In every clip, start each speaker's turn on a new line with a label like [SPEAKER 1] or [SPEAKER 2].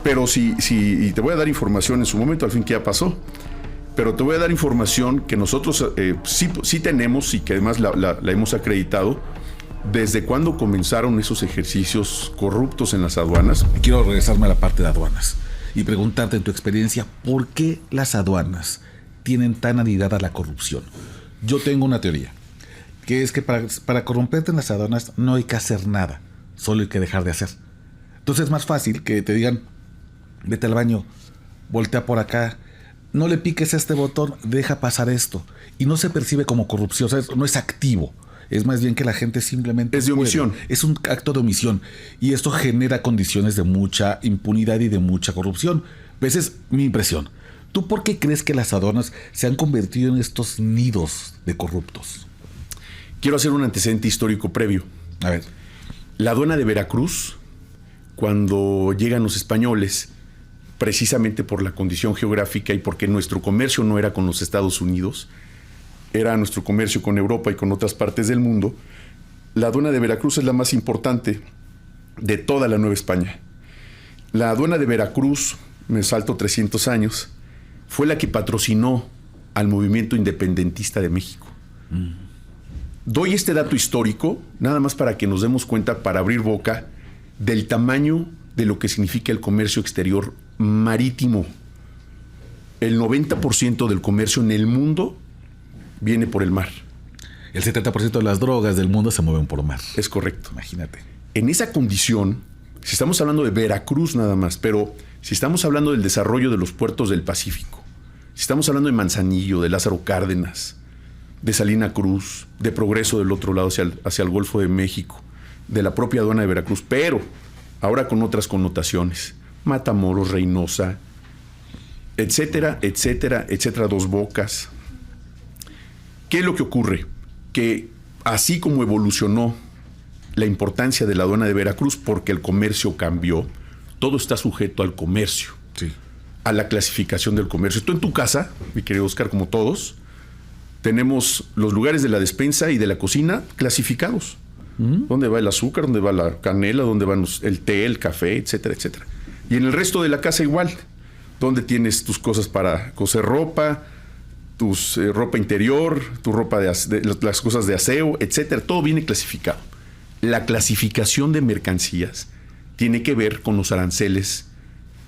[SPEAKER 1] Pero y te voy a dar información en su momento, al fin que ya pasó. Pero te voy a dar información que nosotros sí tenemos y que además la hemos acreditado desde cuando comenzaron esos ejercicios corruptos en las aduanas.
[SPEAKER 2] Quiero regresarme a la parte de aduanas y preguntarte en tu experiencia, ¿por qué las aduanas tienen tan anidada la corrupción? Yo tengo una teoría, que es que para corromperte en las aduanas no hay que hacer nada, solo hay que dejar de hacer. Entonces es más fácil que te digan, vete al baño, voltea por acá, no le piques a este botón, deja pasar esto. Y no se percibe como corrupción, o sea, no es activo. Es más bien que la gente simplemente...
[SPEAKER 1] Es de omisión.
[SPEAKER 2] Es un acto de omisión. Y esto genera condiciones de mucha impunidad y de mucha corrupción. Esa es mi impresión. ¿Tú por qué crees que las aduanas se han convertido en estos nidos de corruptos?
[SPEAKER 1] Quiero hacer un antecedente histórico previo.
[SPEAKER 2] A ver.
[SPEAKER 1] La aduana de Veracruz, cuando llegan los españoles, precisamente por la condición geográfica y porque nuestro comercio no era con los Estados Unidos, era nuestro comercio con Europa y con otras partes del mundo, la aduana de Veracruz es la más importante de toda la Nueva España. La aduana de Veracruz, me salto 300 años, fue la que patrocinó al movimiento independentista de México. Doy este dato histórico, nada más para que nos demos cuenta, para abrir boca, del tamaño de lo que significa el comercio exterior marítimo. El 90% del comercio en el mundo viene por el mar.
[SPEAKER 2] El 70% de las drogas del mundo se mueven por mar.
[SPEAKER 1] Es correcto.
[SPEAKER 2] Imagínate.
[SPEAKER 1] En esa condición, si estamos hablando de Veracruz nada más, pero si estamos hablando del desarrollo de los puertos del Pacífico, si estamos hablando de Manzanillo, de Lázaro Cárdenas, de Salina Cruz, de Progreso del otro lado hacia el Golfo de México, de la propia aduana de Veracruz, pero ahora con otras connotaciones, Matamoros, Reynosa, etcétera, etcétera, etcétera, Dos Bocas. ¿Qué es lo que ocurre? Que así como evolucionó la importancia de la aduana de Veracruz porque el comercio cambió, todo está sujeto al comercio,
[SPEAKER 2] sí,
[SPEAKER 1] a la clasificación del comercio. Tú en tu casa, mi querido Oscar, como todos, tenemos los lugares de la despensa y de la cocina clasificados. ¿Dónde va el azúcar? ¿Dónde va la canela? ¿Dónde van el té, el café, etcétera, etcétera? Y en el resto de la casa igual. ¿Dónde tienes tus cosas para coser ropa, tus ropa interior, tu ropa las cosas de aseo, etcétera? Todo viene clasificado. La clasificación de mercancías tiene que ver con los aranceles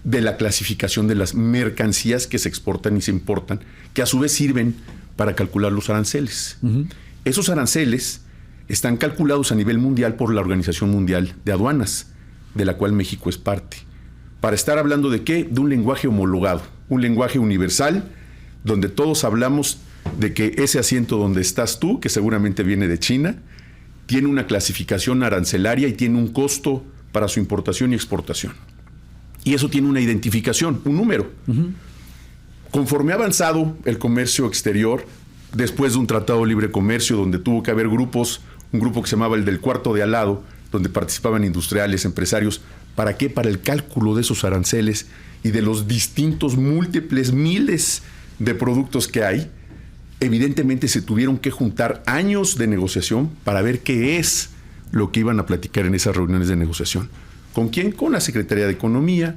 [SPEAKER 1] de la clasificación de las mercancías que se exportan y se importan, que a su vez sirven para calcular los aranceles. Esos aranceles están calculados a nivel mundial por la Organización Mundial de Aduanas, de la cual México es parte. Para estar hablando de ¿qué? De un lenguaje homologado, un lenguaje universal, donde todos hablamos de que ese asiento donde estás tú, que seguramente viene de China, tiene una clasificación arancelaria y tiene un costo para su importación y exportación. Y eso tiene una identificación, un número. Conforme ha avanzado el comercio exterior, después de un tratado de libre comercio donde tuvo que haber grupos, un grupo que se llamaba el del cuarto de al lado, donde participaban industriales, empresarios. ¿Para qué? Para el cálculo de esos aranceles y de los distintos múltiples miles de productos que hay. Evidentemente se tuvieron que juntar años de negociación para ver qué es lo que iban a platicar en esas reuniones de negociación. ¿Con quién? Con la Secretaría de Economía,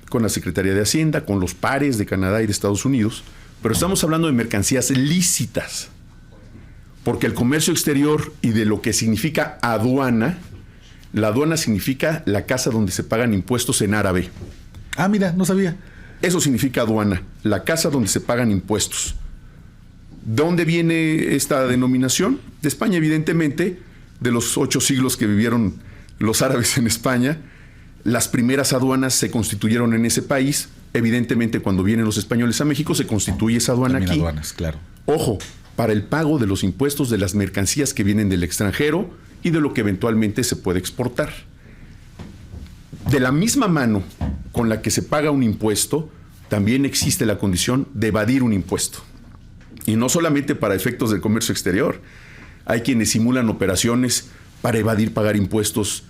[SPEAKER 1] con la Secretaría de Hacienda, con los pares de Canadá y de Estados Unidos. Pero estamos hablando de mercancías lícitas, porque el comercio exterior y de lo que significa aduana, la aduana significa la casa donde se pagan impuestos en árabe.
[SPEAKER 2] Ah, mira, no sabía.
[SPEAKER 1] Eso significa aduana, la casa donde se pagan impuestos. ¿De dónde viene esta denominación? De España, evidentemente, de los 8 siglos que vivieron los árabes en España. Las primeras aduanas se constituyeron en ese país. Evidentemente, cuando vienen los españoles a México, se constituye esa aduana
[SPEAKER 2] también
[SPEAKER 1] aquí.
[SPEAKER 2] Aduanas, claro.
[SPEAKER 1] Ojo, para el pago de los impuestos de las mercancías que vienen del extranjero y de lo que eventualmente se puede exportar. De la misma mano con la que se paga un impuesto, también existe la condición de evadir un impuesto. Y no solamente para efectos del comercio exterior. Hay quienes simulan operaciones para evadir pagar impuestos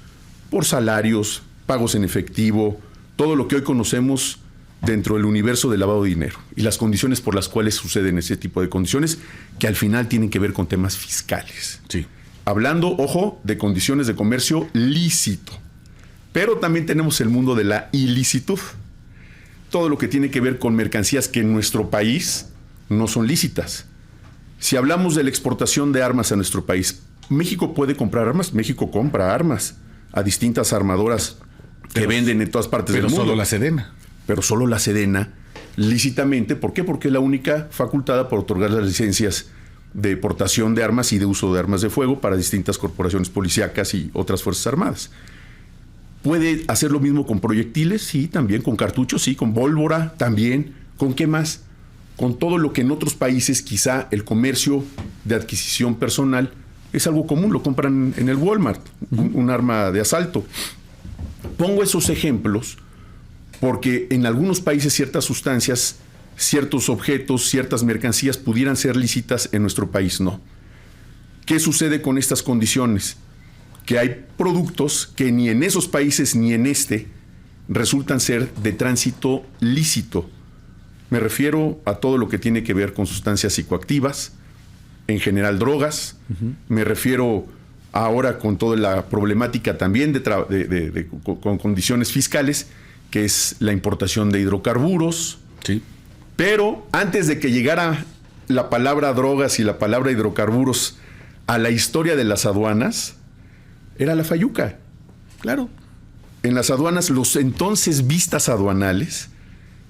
[SPEAKER 1] por salarios, pagos en efectivo, todo lo que hoy conocemos dentro del universo del lavado de dinero y las condiciones por las cuales suceden ese tipo de condiciones que al final tienen que ver con temas fiscales.
[SPEAKER 2] Sí.
[SPEAKER 1] Hablando, ojo, de condiciones de comercio lícito. Pero también tenemos el mundo de la ilicitud. todo lo que tiene que ver con mercancías que en nuestro país no son lícitas. Si hablamos de la exportación de armas a nuestro país, ¿México puede comprar armas? México compra armas a distintas armadoras que venden en todas partes del mundo.
[SPEAKER 2] Pero solo la Sedena.
[SPEAKER 1] Pero solo la Sedena, lícitamente. ¿Por qué? Porque es la única facultada para otorgar las licencias de portación de armas y de uso de armas de fuego para distintas corporaciones policíacas y otras fuerzas armadas. ¿Puede hacer lo mismo con proyectiles? Sí, también. ¿Con cartuchos? Sí. ¿Con pólvora? También. ¿Con qué más? Con todo lo que en otros países quizá el comercio de adquisición personal es algo común. Lo compran en el Walmart, un arma de asalto. Pongo esos ejemplos porque en algunos países ciertas sustancias, ciertos objetos, ciertas mercancías pudieran ser lícitas, en nuestro país no. ¿Qué sucede con estas condiciones? Que hay productos que ni en esos países ni en este resultan ser de tránsito lícito. Me refiero a todo lo que tiene que ver con sustancias psicoactivas, en general drogas. Me refiero ahora con toda la problemática también con condiciones fiscales, que es la importación de hidrocarburos.
[SPEAKER 2] Sí.
[SPEAKER 1] Pero antes de que llegara la palabra drogas y la palabra hidrocarburos a la historia de las aduanas, era la fayuca.
[SPEAKER 2] Claro.
[SPEAKER 1] En las aduanas, los entonces vistas aduanales,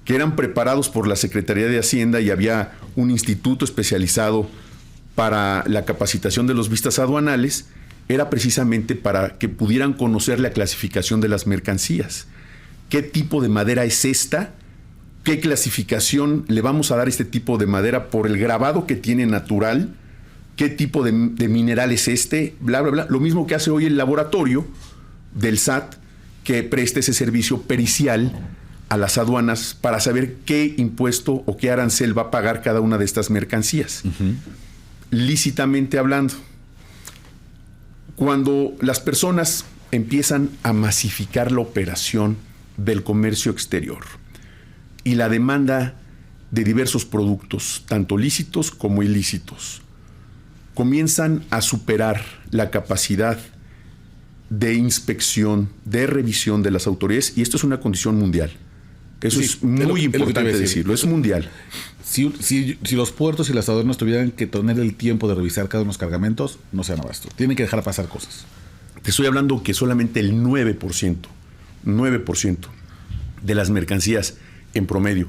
[SPEAKER 1] que eran preparados por la Secretaría de Hacienda, y había un instituto especializado para la capacitación de los vistas aduanales, era precisamente para que pudieran conocer la clasificación de las mercancías. ¿Qué tipo de madera es esta? ¿Qué clasificación le vamos a dar a este tipo de madera por el grabado que tiene natural? ¿Qué tipo de mineral es este? Bla, bla, bla. Lo mismo que hace hoy el laboratorio del SAT, que presta ese servicio pericial a las aduanas para saber qué impuesto o qué arancel va a pagar cada una de estas mercancías. Lícitamente hablando. Cuando las personas empiezan a masificar la operación del comercio exterior y la demanda de diversos productos, tanto lícitos como ilícitos, comienzan a superar la capacidad de inspección, de revisión de las autoridades, y esto es una condición mundial. Eso sí, es muy importante decirlo, es mundial.
[SPEAKER 2] Si los puertos y las aduanas tuvieran que tener el tiempo de revisar cada uno de los cargamentos, no se dan abasto. Tienen que dejar pasar cosas.
[SPEAKER 1] Te estoy hablando que solamente el 9% de las mercancías en promedio,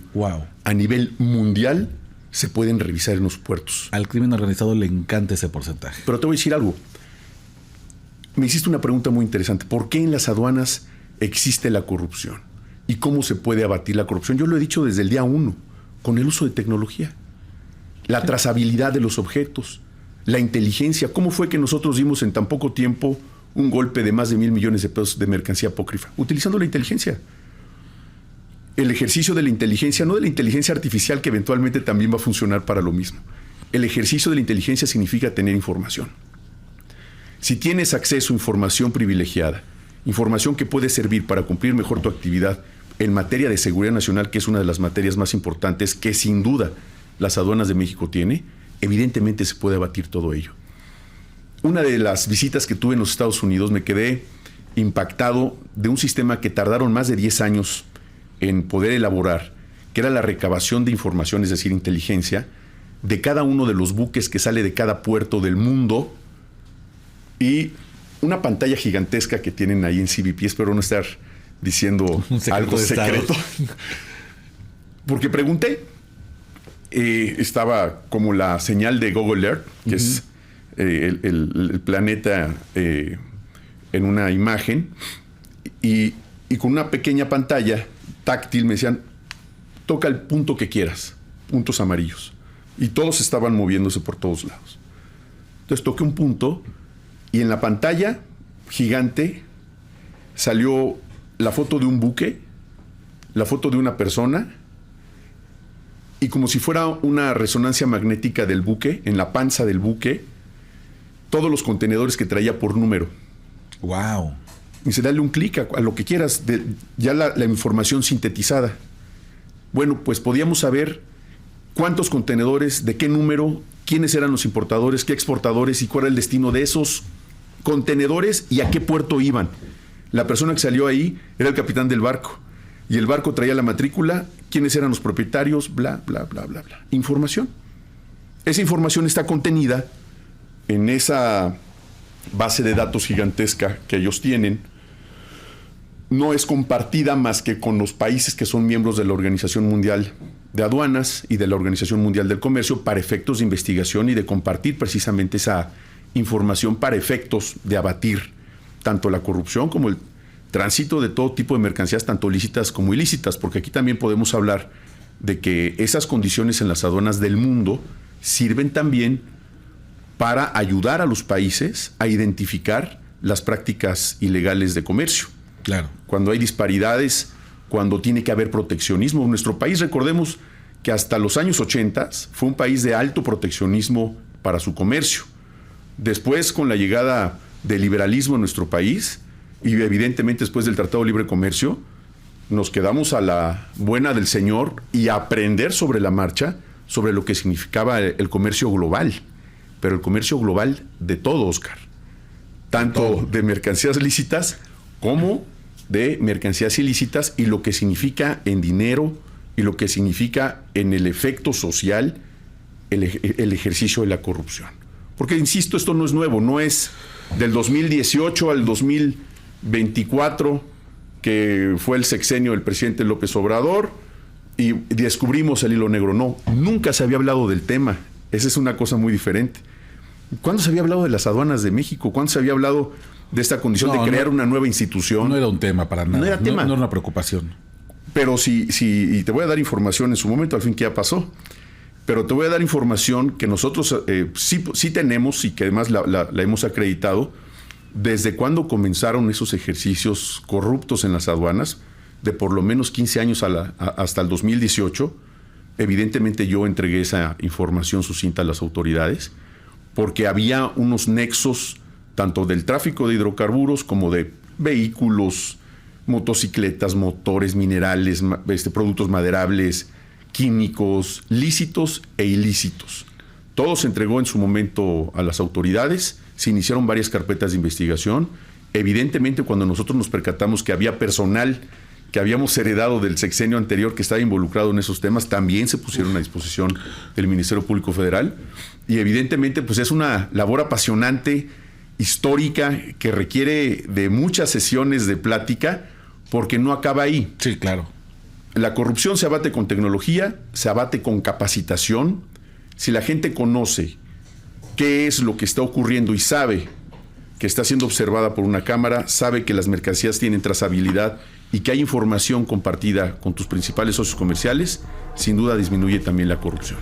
[SPEAKER 1] a nivel mundial, se pueden revisar en los puertos.
[SPEAKER 2] Al crimen organizado le encanta ese porcentaje.
[SPEAKER 1] Pero te voy a decir algo. Me hiciste una pregunta muy interesante. ¿Por qué en las aduanas existe la corrupción? ¿Y cómo se puede abatir la corrupción? Yo lo he dicho desde el día 1, con el uso de tecnología. La trazabilidad de los objetos, la inteligencia. ¿Cómo fue que nosotros dimos en tan poco tiempo un golpe de más de 1,000 millones de pesos de mercancía apócrifa? Utilizando la inteligencia. El ejercicio de la inteligencia, no de la inteligencia artificial, que eventualmente también va a funcionar para lo mismo. El ejercicio de la inteligencia significa tener información. Si tienes acceso a información privilegiada, información que puede servir para cumplir mejor tu actividad en materia de seguridad nacional, que es una de las materias más importantes que sin duda las aduanas de México tiene, evidentemente se puede abatir todo ello. Una de las visitas que tuve en los Estados Unidos, me quedé impactado de un sistema que tardaron más de 10 años en poder elaborar, que era la recabación de información, es decir, inteligencia, de cada uno de los buques que sale de cada puerto del mundo, y una pantalla gigantesca que tienen ahí en CBP. Espero no estar diciendo algo secreto. Porque pregunté, estaba como la señal de Google Earth, que es el planeta en una imagen, y con una pequeña pantalla táctil me decían, toca el punto que quieras, puntos amarillos. Y todos estaban moviéndose por todos lados. Entonces toqué un punto y en la pantalla gigante salió la foto de un buque, la foto de una persona, y como si fuera una resonancia magnética del buque, en la panza del buque, todos los contenedores que traía por número.
[SPEAKER 2] ¡Wow!
[SPEAKER 1] Y se dale un clic a lo que quieras, ya la información sintetizada. Bueno, pues podíamos saber cuántos contenedores, de qué número, quiénes eran los importadores, qué exportadores y cuál era el destino de esos contenedores y a qué puerto iban. La persona que salió ahí era el capitán del barco. y el barco traía la matrícula, quiénes eran los propietarios, bla, bla, bla, bla, bla. Información. Esa información está contenida en esa base de datos gigantesca que ellos tienen. No es compartida más que con los países que son miembros de la Organización Mundial de Aduanas y de la Organización Mundial del Comercio para efectos de investigación y de compartir precisamente esa información para efectos de abatir tanto la corrupción como el tránsito de todo tipo de mercancías, tanto lícitas como ilícitas, porque aquí también podemos hablar de que esas condiciones en las aduanas del mundo sirven también para ayudar a los países a identificar las prácticas ilegales de comercio.
[SPEAKER 2] Claro.
[SPEAKER 1] Cuando hay disparidades, cuando tiene que haber proteccionismo. Nuestro país, recordemos que hasta los años 80 fue un país de alto proteccionismo para su comercio. Después, con la llegada del liberalismo en nuestro país, y evidentemente después del Tratado de Libre Comercio, nos quedamos a la buena del Señor y a aprender sobre la marcha sobre lo que significaba el comercio global. Pero el comercio global de todo, Oscar. Tanto de mercancías lícitas como de mercancías ilícitas, y lo que significa en dinero y lo que significa en el efecto social el ejercicio de la corrupción. Porque, insisto, esto no es nuevo, no es del 2018 al 2024, que fue el sexenio del presidente López Obrador, y descubrimos el hilo negro. No, nunca se había hablado del tema. Esa es una cosa muy diferente. ¿Cuándo se había hablado de las aduanas de México? ¿Cuándo se había hablado de esta condición de crear una nueva institución?
[SPEAKER 2] No era un tema para nada.
[SPEAKER 1] No era tema.
[SPEAKER 2] No era una preocupación.
[SPEAKER 1] Pero sí, y te voy a dar información en su momento, al fin que ya pasó. Pero te voy a dar información que nosotros sí tenemos y que además la hemos acreditado desde cuando comenzaron esos ejercicios corruptos en las aduanas, de por lo menos 15 años hasta el 2018. Evidentemente yo entregué esa información sucinta a las autoridades, porque había unos nexos tanto del tráfico de hidrocarburos como de vehículos, motocicletas, motores, minerales, productos maderables, químicos, lícitos e ilícitos. Todo se entregó en su momento a las autoridades, se iniciaron varias carpetas de investigación. Evidentemente, cuando nosotros nos percatamos que había personal que habíamos heredado del sexenio anterior que estaba involucrado en esos temas, también se pusieron a disposición del Ministerio Público Federal. Y evidentemente, pues es una labor apasionante, histórica, que requiere de muchas sesiones de plática, porque no acaba ahí.
[SPEAKER 2] Sí, claro.
[SPEAKER 1] La corrupción se abate con tecnología, se abate con capacitación. Si la gente conoce qué es lo que está ocurriendo y sabe que está siendo observada por una cámara, sabe que las mercancías tienen trazabilidad y que hay información compartida con tus principales socios comerciales, sin duda disminuye también la corrupción.